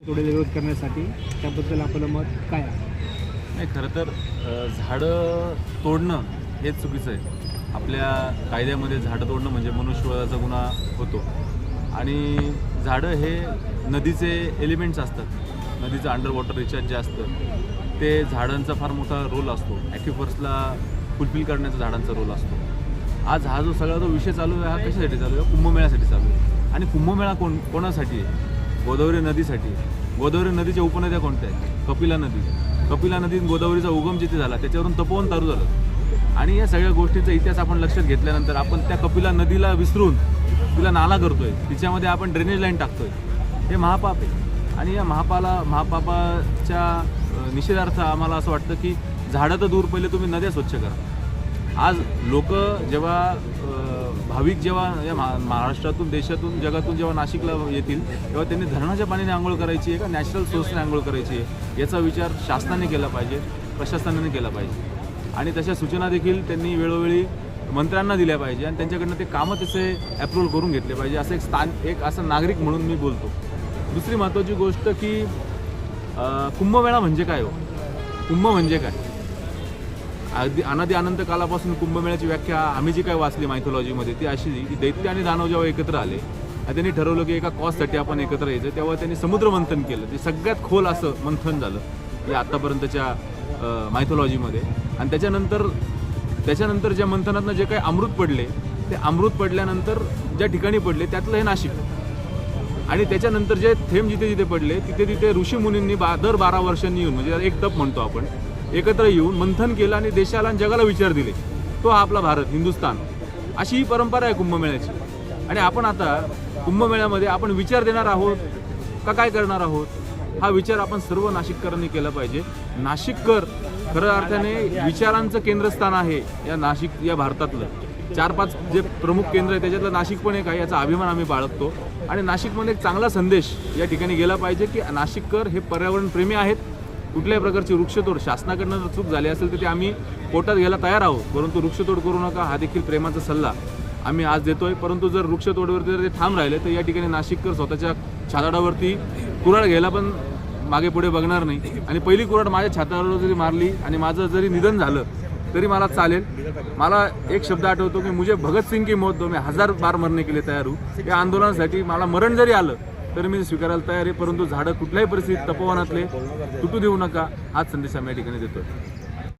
तोडीला विरोध करण्यासाठी, त्याबद्दल आपलं मत काय आहे? नाही, खरं तर झाडं तोडणं हेच चुकीचं आहे. आपल्या कायद्यामध्ये झाडं तोडणं म्हणजे मनुष्यवधाचा गुन्हा होतो. आणि झाडं हे नदीचे एलिमेंट्स असतात. नदीचं अंडर वॉटर रिचार्ज जे असतं ते झाडांचा फार मोठा रोल असतो. ॲक्युफर्सला फुलफिल करण्याचा झाडांचा रोल असतो. आज हा जो सगळा जो विषय चालू आहे हा कशासाठी चालू आहे? कुंभमेळ्यासाठी चालू आहे. आणि कुंभमेळा कोणासाठी आहे? गोदावरी नदीसाठी. गोदावरी नदीच्या उपनद्या कोणत्या आहेत? कपिला नदी. कपिला नदीत गोदावरीचा उगम जिथे झाला त्याच्यावरून तपोवन तारू झालं. आणि या सगळ्या गोष्टींचा इतिहास आपण लक्षात घेतल्यानंतर आपण त्या कपिला नदीला विसरून तिला नाला करतोय, तिच्यामध्ये आपण ड्रेनेज लाईन टाकतोय. हे महापाप आहे. आणि या महापापाच्या निषेधार्थ आम्हाला असं वाटतं की झाडं तर दूर, पहिले तुम्ही नद्या स्वच्छ करा. आज लोक जेव्हा भाविक जेव्हा या महाराष्ट्रातून, देशातून, जगातून जेव्हा नाशिकला येतील तेव्हा त्यांनी धरणाच्या पाण्याने आंघोळ करायची आहे का नॅचरल सोर्सने आंघोळ करायची आहे याचा विचार शासनाने केला पाहिजे, प्रशासनाने केला पाहिजे. आणि तशा सूचना देखील त्यांनी वेळोवेळी मंत्र्यांना दिल्या पाहिजे आणि त्यांच्याकडनं ते कामं तसे अप्रूव्हल करून घेतले पाहिजे. असं एक असं नागरिक म्हणून मी बोलतो. दुसरी महत्त्वाची गोष्ट की कुंभमेळा म्हणजे काय हो? कुंभ म्हणजे काय? अगदी अनादी अनंत कालापासून कुंभमेळ्याची व्याख्या आम्ही जी काय वाचली मायथॉलॉजीमध्ये ती अशी की दैत्य आणि दानव जेव्हा एकत्र आले आणि त्यांनी ठरवलं की एका कॉजसाठी आपण एकत्र यायचं, तेव्हा त्यांनी समुद्र मंथन केलं. ते सगळ्यात खोल असं मंथन झालं या आत्तापर्यंतच्या मायथॉलॉजीमध्ये. आणि त्याच्यानंतर ज्या मंथनातनं जे काही अमृत पडले ते अमृत पडल्यानंतर ज्या ठिकाणी पडले त्यातलं हे नाशिक. आणि त्याच्यानंतर जे थेंब जिथे जिथे पडले तिथे ऋषीमुनींनी दर 12 वर्षांनी येऊन, म्हणजे एक तप म्हणतो आपण, एकत्र येऊन मंथन केलं आणि देशाला आणि जगाला विचार दिले. तो हा आपला भारत, हिंदुस्थान. अशी ही परंपरा आहे कुंभमेळ्याची. आणि आपण आता कुंभमेळ्यामध्ये आपण विचार देणार आहोत का काय करणार आहोत? हा विचार आपण सर्व नाशिककरांनी केला पाहिजे. नाशिककर खऱ्या अर्थाने विचारांचं केंद्रस्थान आहे या भारतातलं. 4-5 जे प्रमुख केंद्र आहे त्याच्यातलं नाशिक पण एक आहे. याचा अभिमान आम्ही बाळगतो. आणि नाशिकमध्ये एक चांगला संदेश या ठिकाणी गेला पाहिजे की नाशिककर हे पर्यावरणप्रेमी आहेत. कुठल्याही प्रकारची वृक्षतोड शासनाकडनं जर चूक झाली असेल तर ते आम्ही पोटात घ्यायला तयार आहोत, परंतु वृक्षतोड करू नका हा देखील प्रेमाचा सल्ला आम्ही आज देतोय. परंतु जर वृक्षतोडवरती जर ते ठाम राहिले तर या ठिकाणी नाशिककर स्वतःच्या छाताडावरती कुऱ्हाड घ्यायला पण मागे पुढे बघणार नाही. आणि पहिली कुऱ्हाड माझ्या छाताडावर जरी मारली आणि माझं जरी निधन झालं तरी मला चालेल. मला एक शब्द आठवतो की मुझे भगत सिंग की मौत दो, मैं 1000 बार मरने के लिए तयार हूँ. या आंदोलनासाठी मला मरण जरी आलं तरी मी स्वीकारायला तयार आहे. परंतु झाडं कुठल्याही परिस्थितीत तपोवनातले तुटू देऊ नका हाच संदेश आम्ही या ठिकाणी देतोय.